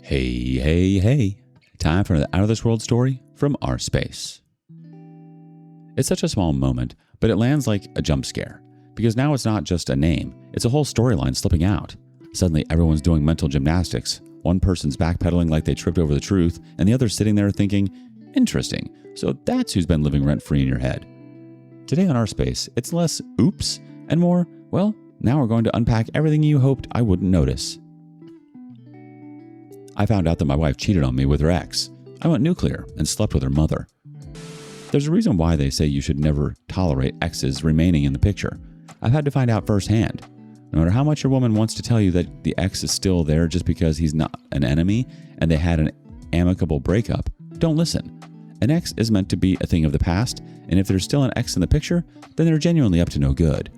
Hey. Time for an out-of-this-world story from rSpace. It's such a small moment, but it lands like a jump scare. Because now it's not just a name, it's a whole storyline slipping out. Suddenly, everyone's doing mental gymnastics. One person's backpedaling like they tripped over the truth, and the other's sitting there thinking, interesting, so that's who's been living rent-free in your head. Today on rSpace, it's less oops and more, well, now we're going to unpack everything you hoped I wouldn't notice. I found out that my wife cheated on me with her ex. I went nuclear and slept with her mother. There's a reason why they say you should never tolerate exes remaining in the picture. I've had to find out firsthand. No matter how much your woman wants to tell you that the ex is still there just because he's not an enemy and they had an amicable breakup, don't listen. An ex is meant to be a thing of the past, and if there's still an ex in the picture, then they're genuinely up to no good.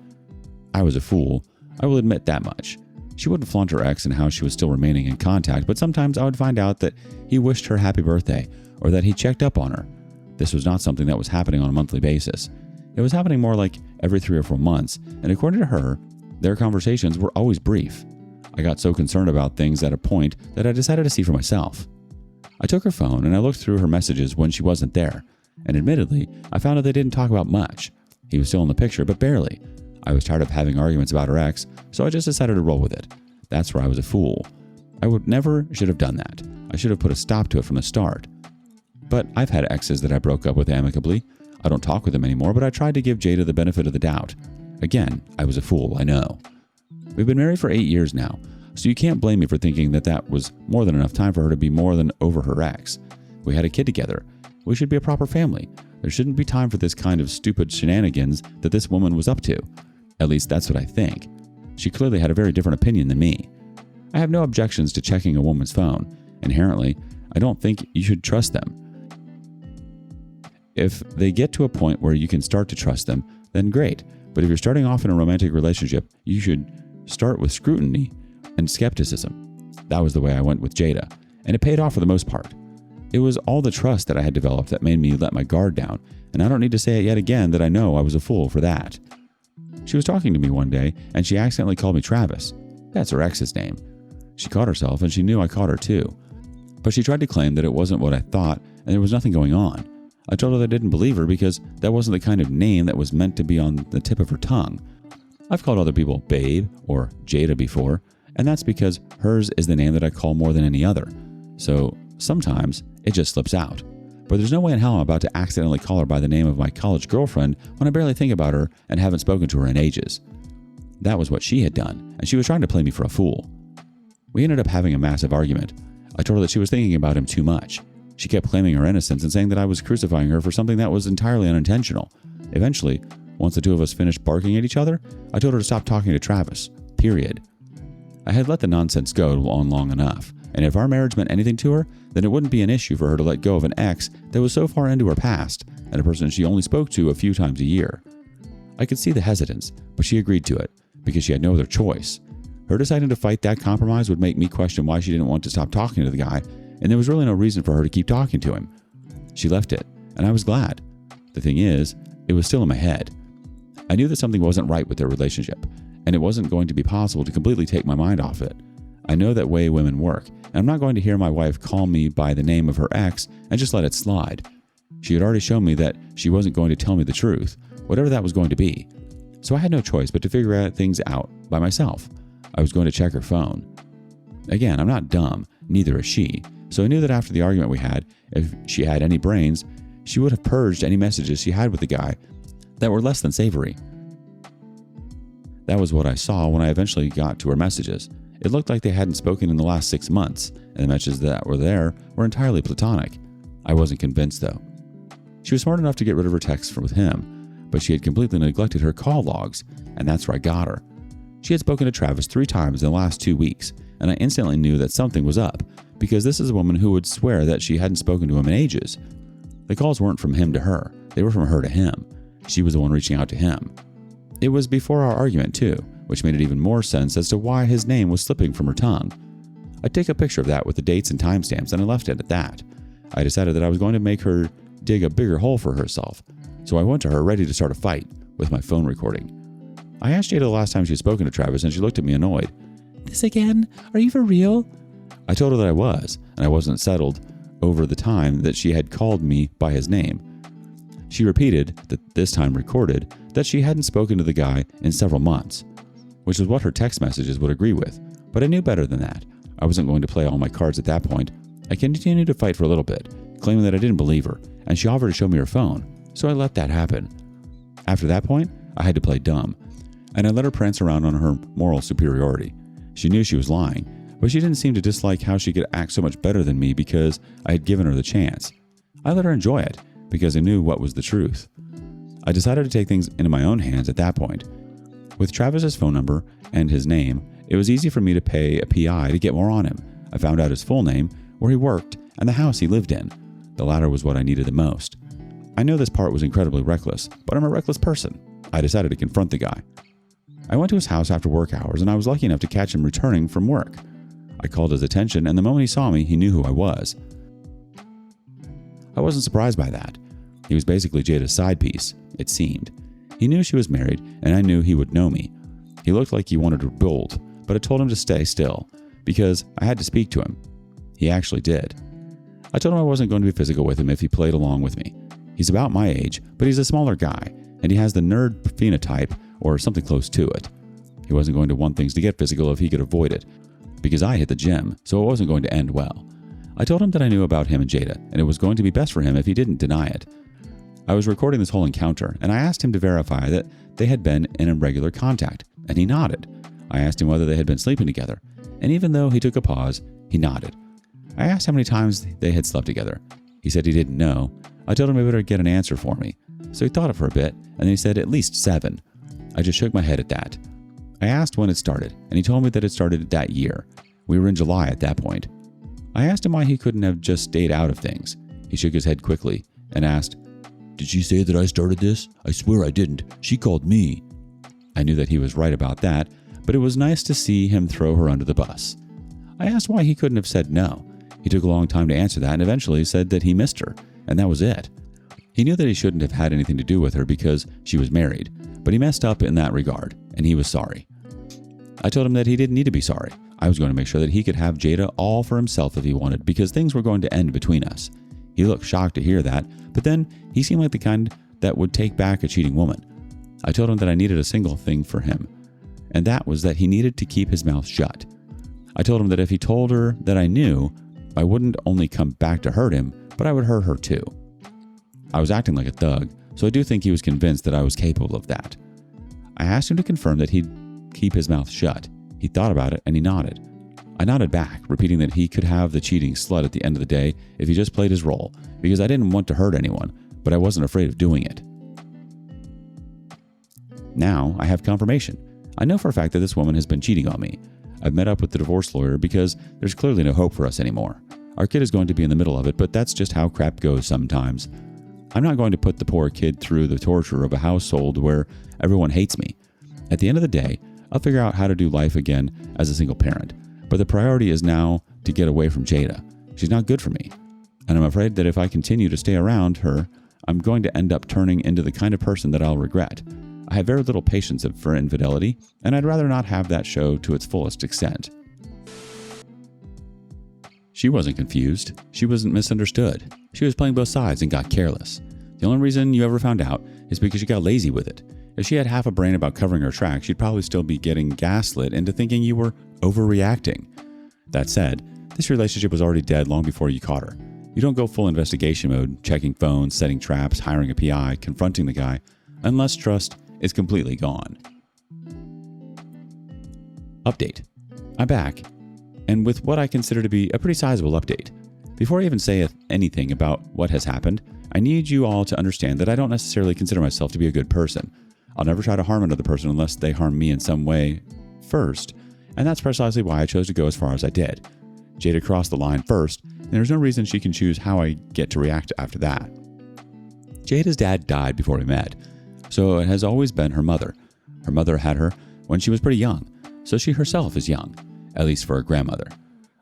I was a fool. I will admit that much. She wouldn't flaunt her ex and how she was still remaining in contact, but sometimes I would find out that he wished her happy birthday or that he checked up on her. This was not something that was happening on a monthly basis. It was happening more like every 3 or 4 months, and according to her, their conversations were always brief. I got so concerned about things at a point that I decided to see for myself. I took her phone and I looked through her messages when she wasn't there, and admittedly, I found that they didn't talk about much. He was still in the picture, but barely. I was tired of having arguments about her ex, so I just decided to roll with it. That's where I was a fool. I should have done that. I should have put a stop to it from the start. But I've had exes that I broke up with amicably. I don't talk with them anymore, but I tried to give Jada the benefit of the doubt. Again, I was a fool, I know. We've been married for 8 years now, so you can't blame me for thinking that was more than enough time for her to be more than over her ex. We had a kid together. We should be a proper family. There shouldn't be time for this kind of stupid shenanigans that this woman was up to. At least that's what I think. She clearly had a very different opinion than me. I have no objections to checking a woman's phone. Inherently, I don't think you should trust them. If they get to a point where you can start to trust them, then great. But if you're starting off in a romantic relationship, you should start with scrutiny and skepticism. That was the way I went with Jada, and it paid off for the most part. It was all the trust that I had developed that made me let my guard down, and I don't need to say it yet again that I know I was a fool for that. She was talking to me one day, and she accidentally called me Travis. That's her ex's name. She caught herself, and she knew I caught her too. But she tried to claim that it wasn't what I thought, and there was nothing going on. I told her that I didn't believe her because that wasn't the kind of name that was meant to be on the tip of her tongue. I've called other people Babe or Jada before, and that's because hers is the name that I call more than any other. So sometimes it just slips out. But there's no way in hell I'm about to accidentally call her by the name of my college girlfriend when I barely think about her and haven't spoken to her in ages. That was what she had done, and she was trying to play me for a fool. We ended up having a massive argument. I told her that she was thinking about him too much. She kept claiming her innocence and saying that I was crucifying her for something that was entirely unintentional. Eventually, once the two of us finished barking at each other, I told her to stop talking to Travis. Period. I had let the nonsense go on long enough, and if our marriage meant anything to her, then it wouldn't be an issue for her to let go of an ex that was so far into her past and a person she only spoke to a few times a year. I could see the hesitance, but she agreed to it because she had no other choice. Her deciding to fight that compromise would make me question why she didn't want to stop talking to the guy, and there was really no reason for her to keep talking to him. She left it, and I was glad. The thing is, it was still in my head. I knew that something wasn't right with their relationship, and it wasn't going to be possible to completely take my mind off it. I know that way women work, and I'm not going to hear my wife call me by the name of her ex and just let it slide. She had already shown me that she wasn't going to tell me the truth, whatever that was going to be. So I had no choice but to figure things out by myself. I was going to check her phone. Again, I'm not dumb, neither is she, so I knew that after the argument we had, if she had any brains, she would have purged any messages she had with the guy that were less than savory. That was what I saw when I eventually got to her messages. It looked like they hadn't spoken in the last 6 months, and the messages that were there were entirely platonic. I wasn't convinced, though. She was smart enough to get rid of her texts with him, but she had completely neglected her call logs, and that's where I got her. She had spoken to Travis 3 times in the last 2 weeks, and I instantly knew that something was up, because this is a woman who would swear that she hadn't spoken to him in ages. The calls weren't from him to her, they were from her to him. She was the one reaching out to him. It was before our argument, too, which made it even more sense as to why his name was slipping from her tongue. I took a picture of that with the dates and timestamps, and I left it at that. I decided that I was going to make her dig a bigger hole for herself, so I went to her ready to start a fight with my phone recording. I asked Jada the last time she had spoken to Travis, and she looked at me annoyed. "This again? Are you for real?" I told her that I was, and I wasn't settled over the time that she had called me by his name. She repeated, that this time recorded, that she hadn't spoken to the guy in several months, which is what her text messages would agree with. But I knew better than that. I wasn't going to play all my cards at that point. I continued to fight for a little bit, claiming that I didn't believe her, and she offered to show me her phone, so I let that happen. After that point, I had to play dumb, and I let her prance around on her moral superiority. She knew she was lying, but she didn't seem to dislike how she could act so much better than me because I had given her the chance. I let her enjoy it because I knew what was the truth. I decided to take things into my own hands at that point. With Travis's phone number and his name, it was easy for me to pay a PI to get more on him. I found out his full name, where he worked, and the house he lived in. The latter was what I needed the most. I know this part was incredibly reckless, but I'm a reckless person. I decided to confront the guy. I went to his house after work hours, and I was lucky enough to catch him returning from work. I called his attention, and the moment he saw me, he knew who I was. I wasn't surprised by that. He was basically Jada's side piece, it seemed. He knew she was married, and I knew he would know me. He looked like he wanted to bolt, but I told him to stay still, because I had to speak to him. He actually did. I told him I wasn't going to be physical with him if he played along with me. He's about my age, but he's a smaller guy, and he has the nerd phenotype, or something close to it. He wasn't going to want things to get physical if he could avoid it, because I hit the gym, so it wasn't going to end well. I told him that I knew about him and Jada, and it was going to be best for him if he didn't deny it. I was recording this whole encounter, and I asked him to verify that they had been in regular contact, and he nodded. I asked him whether they had been sleeping together, and even though he took a pause, he nodded. I asked how many times they had slept together. He said he didn't know. I told him he better get an answer for me. So he thought it for a bit, and then he said at least 7. I just shook my head at that. I asked when it started, and he told me that it started that year. We were in July at that point. I asked him why he couldn't have just stayed out of things. He shook his head quickly and asked, "Did she say that I started this? I swear I didn't. She called me." I knew that he was right about that, but it was nice to see him throw her under the bus. I asked why he couldn't have said no. He took a long time to answer that and eventually said that he missed her, and that was it. He knew that he shouldn't have had anything to do with her because she was married, but he messed up in that regard, and he was sorry. I told him that he didn't need to be sorry. I was going to make sure that he could have Jada all for himself if he wanted, because things were going to end between us. He looked shocked to hear that, but then he seemed like the kind that would take back a cheating woman. I told him that I needed a single thing for him, and that was that he needed to keep his mouth shut. I told him that if he told her that I knew, I wouldn't only come back to hurt him, but I would hurt her too. I was acting like a thug, so I do think he was convinced that I was capable of that. I asked him to confirm that he'd keep his mouth shut. He thought about it and he nodded. I nodded back, repeating that he could have the cheating slut at the end of the day if he just played his role, because I didn't want to hurt anyone, but I wasn't afraid of doing it. Now I have confirmation. I know for a fact that this woman has been cheating on me. I've met up with the divorce lawyer because there's clearly no hope for us anymore. Our kid is going to be in the middle of it, but that's just how crap goes sometimes. I'm not going to put the poor kid through the torture of a household where everyone hates me. At the end of the day, I'll figure out how to do life again as a single parent. But the priority is now to get away from Jada. She's not good for me. And I'm afraid that if I continue to stay around her, I'm going to end up turning into the kind of person that I'll regret. I have very little patience for infidelity, and I'd rather not have that show to its fullest extent. She wasn't confused. She wasn't misunderstood. She was playing both sides and got careless. The only reason you ever found out is because she got lazy with it. If she had half a brain about covering her tracks, she'd probably still be getting gaslit into thinking you were overreacting. That said, this relationship was already dead long before you caught her. You don't go full investigation mode, checking phones, setting traps, hiring a PI, confronting the guy, unless trust is completely gone. Update. I'm back, and with what I consider to be a pretty sizable update. Before I even say anything about what has happened, I need you all to understand that I don't necessarily consider myself to be a good person. I'll never try to harm another person unless they harm me in some way first, and that's precisely why I chose to go as far as I did. Jada crossed the line first, and there's no reason she can choose how I get to react after that. Jada's dad died before we met, so it has always been her mother. Her mother had her when she was pretty young, so she herself is young, at least for a grandmother.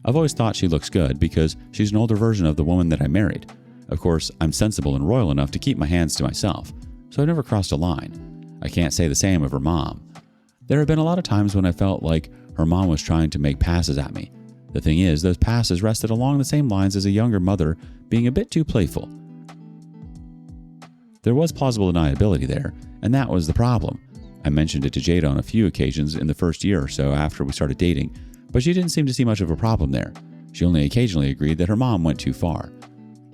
I've always thought she looks good because she's an older version of the woman that I married. Of course, I'm sensible and royal enough to keep my hands to myself, so I've never crossed a line. I can't say the same of her mom. There have been a lot of times when I felt like her mom was trying to make passes at me. The thing is, those passes rested along the same lines as a younger mother being a bit too playful. There was plausible deniability there, and that was the problem. I mentioned it to Jada on a few occasions in the first year or so after we started dating, but she didn't seem to see much of a problem there. She only occasionally agreed that her mom went too far.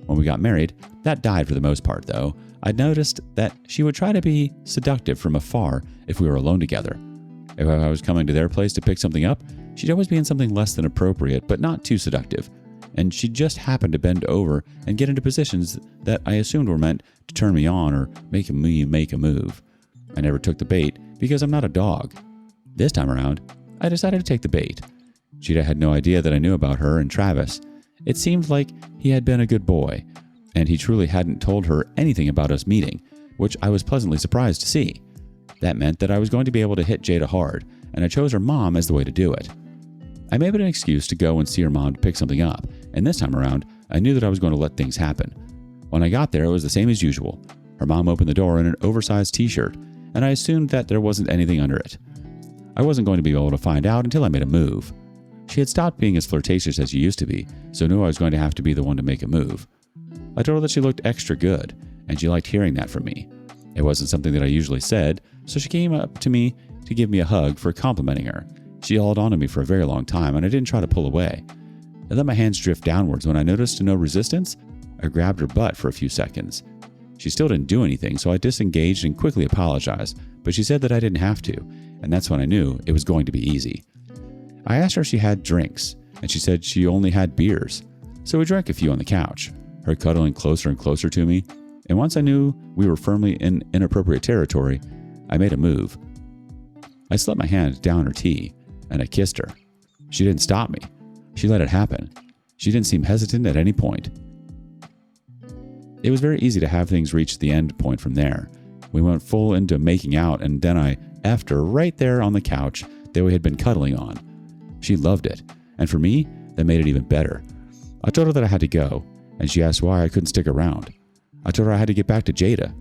When we got married, that died for the most part, though. I'd noticed that she would try to be seductive from afar if we were alone together. If I was coming to their place to pick something up, she'd always be in something less than appropriate, but not too seductive. And she'd just happen to bend over and get into positions that I assumed were meant to turn me on or make me make a move. I never took the bait because I'm not a dog. This time around, I decided to take the bait. Jada had no idea that I knew about her and Travis. It seemed like he had been a good boy, and he truly hadn't told her anything about us meeting, which I was pleasantly surprised to see. That meant that I was going to be able to hit Jada hard, and I chose her mom as the way to do it. I made it an excuse to go and see her mom to pick something up, and this time around, I knew that I was going to let things happen. When I got there, it was the same as usual. Her mom opened the door in an oversized t-shirt, and I assumed that there wasn't anything under it. I wasn't going to be able to find out until I made a move. She had stopped being as flirtatious as she used to be, so I knew I was going to have to be the one to make a move. I told her that she looked extra good, and she liked hearing that from me. It wasn't something that I usually said, so she came up to me to give me a hug for complimenting her. She held on to me for a very long time, and I didn't try to pull away. I let my hands drift downwards when I noticed no resistance. I grabbed her butt for a few seconds. She still didn't do anything, so I disengaged and quickly apologized, but she said that I didn't have to, and that's when I knew it was going to be easy. I asked her if she had drinks, and she said she only had beers, so we drank a few on the couch, her cuddling closer and closer to me, and once I knew we were firmly in inappropriate territory, I made a move. I slipped my hand down her tea, and I kissed her. She didn't stop me. She let it happen. She didn't seem hesitant at any point. It was very easy to have things reach the end point from there. We went full into making out, and then I effed her right there on the couch that we had been cuddling on. She loved it, and for me, that made it even better. I told her that I had to go, and she asked why I couldn't stick around. I told her I had to get back to Jada.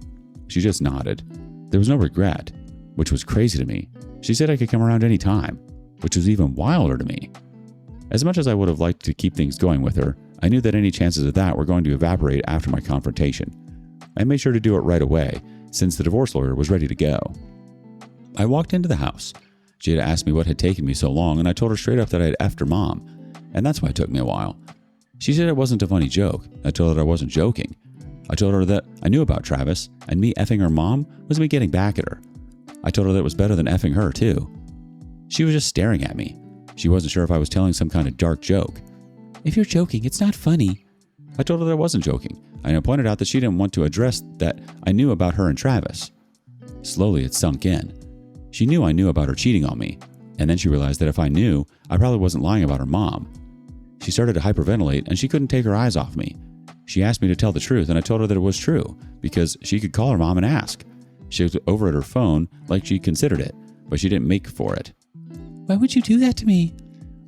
She just nodded. There was no regret, which was crazy to me. She said I could come around any time, which was even wilder to me. As much as I would have liked to keep things going with her, I knew that any chances of that were going to evaporate after my confrontation. I made sure to do it right away, since the divorce lawyer was ready to go. I walked into the house. Jada asked me what had taken me so long, and I told her straight up that I had effed her mom, and that's why it took me a while. She said it wasn't a funny joke. I told her I wasn't joking. I told her that I knew about Travis, and me effing her mom was me getting back at her. I told her that it was better than effing her, too. She was just staring at me. She wasn't sure if I was telling some kind of dark joke. If you're joking, it's not funny. I told her that I wasn't joking, and I pointed out that she didn't want to address that I knew about her and Travis. Slowly, it sunk in. She knew I knew about her cheating on me, and then she realized that if I knew, I probably wasn't lying about her mom. She started to hyperventilate, and she couldn't take her eyes off me. She asked me to tell the truth, and I told her that it was true, because she could call her mom and ask. She was over at her phone like she considered it, but she didn't make for it. Why would you do that to me?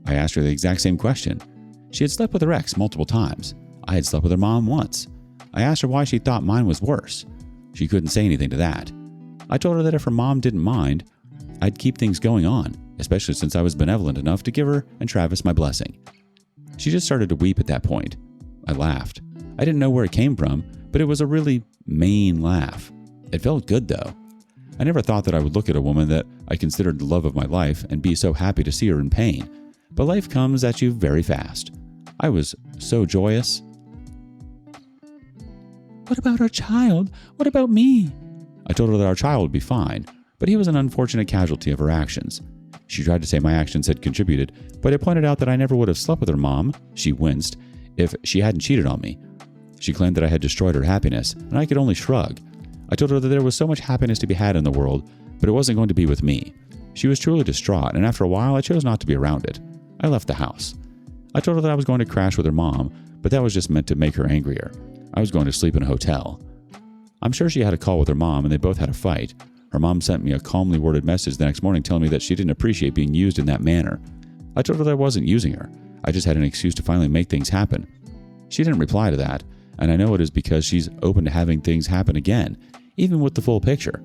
I asked her the exact same question. She had slept with her ex multiple times. I had slept with her mom once. I asked her why she thought mine was worse. She couldn't say anything to that. I told her that if her mom didn't mind, I'd keep things going on, especially since I was benevolent enough to give her and Travis my blessing. She just started to weep at that point. I laughed. I didn't know where it came from, but it was a really main laugh. It felt good, though. I never thought that I would look at a woman that I considered the love of my life and be so happy to see her in pain. But life comes at you very fast. I was so joyous. What about our child? What about me? I told her that our child would be fine, but he was an unfortunate casualty of her actions. She tried to say my actions had contributed, but I pointed out that I never would have slept with her mom, she winced, if she hadn't cheated on me. She claimed that I had destroyed her happiness, and I could only shrug. I told her that there was so much happiness to be had in the world, but it wasn't going to be with me. She was truly distraught, and after a while, I chose not to be around it. I left the house. I told her that I was going to crash with her mom, but that was just meant to make her angrier. I was going to sleep in a hotel. I'm sure she had a call with her mom, and they both had a fight. Her mom sent me a calmly worded message the next morning telling me that she didn't appreciate being used in that manner. I told her that I wasn't using her. I just had an excuse to finally make things happen. She didn't reply to that, and I know it is because she's open to having things happen again, even with the full picture.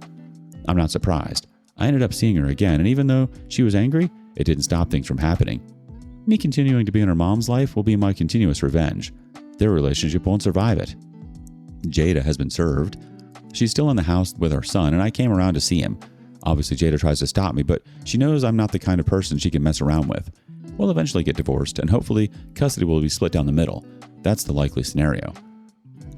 I'm not surprised. I ended up seeing her again, and even though she was angry, it didn't stop things from happening. Me continuing to be in her mom's life will be my continuous revenge. Their relationship won't survive it. Jada has been served. She's still in the house with her son, and I came around to see him. Obviously, Jada tries to stop me, but she knows I'm not the kind of person she can mess around with. We'll eventually get divorced, and hopefully custody will be split down the middle. That's the likely scenario.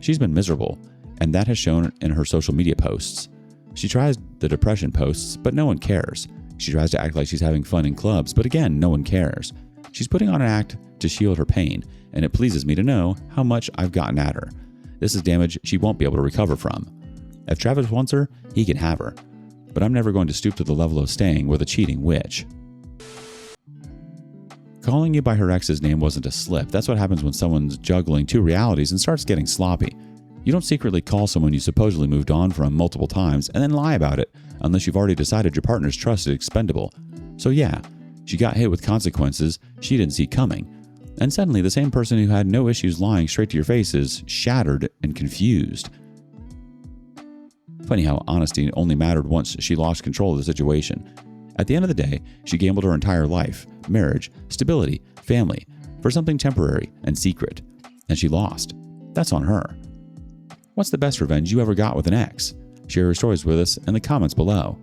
She's been miserable, and that has shown in her social media posts. She tries the depression posts, but no one cares. She tries to act like she's having fun in clubs, but again, no one cares. She's putting on an act to shield her pain, and it pleases me to know how much I've gotten at her. This is damage she won't be able to recover from. If Travis wants her, he can have her. But I'm never going to stoop to the level of staying with a cheating witch. Calling you by her ex's name wasn't a slip. That's what happens when someone's juggling two realities and starts getting sloppy. You don't secretly call someone you supposedly moved on from multiple times and then lie about it unless you've already decided your partner's trust is expendable. So yeah, she got hit with consequences she didn't see coming. And suddenly the same person who had no issues lying straight to your face is shattered and confused. Funny how honesty only mattered once she lost control of the situation. At the end of the day, she gambled her entire life, marriage, stability, family, for something temporary and secret. And she lost. That's on her. What's the best revenge you ever got with an ex? Share your stories with us in the comments below.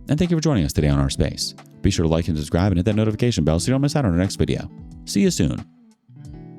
And thank you for joining us today on rSpace. Be sure to like and subscribe and hit that notification bell so you don't miss out on our next video. See you soon.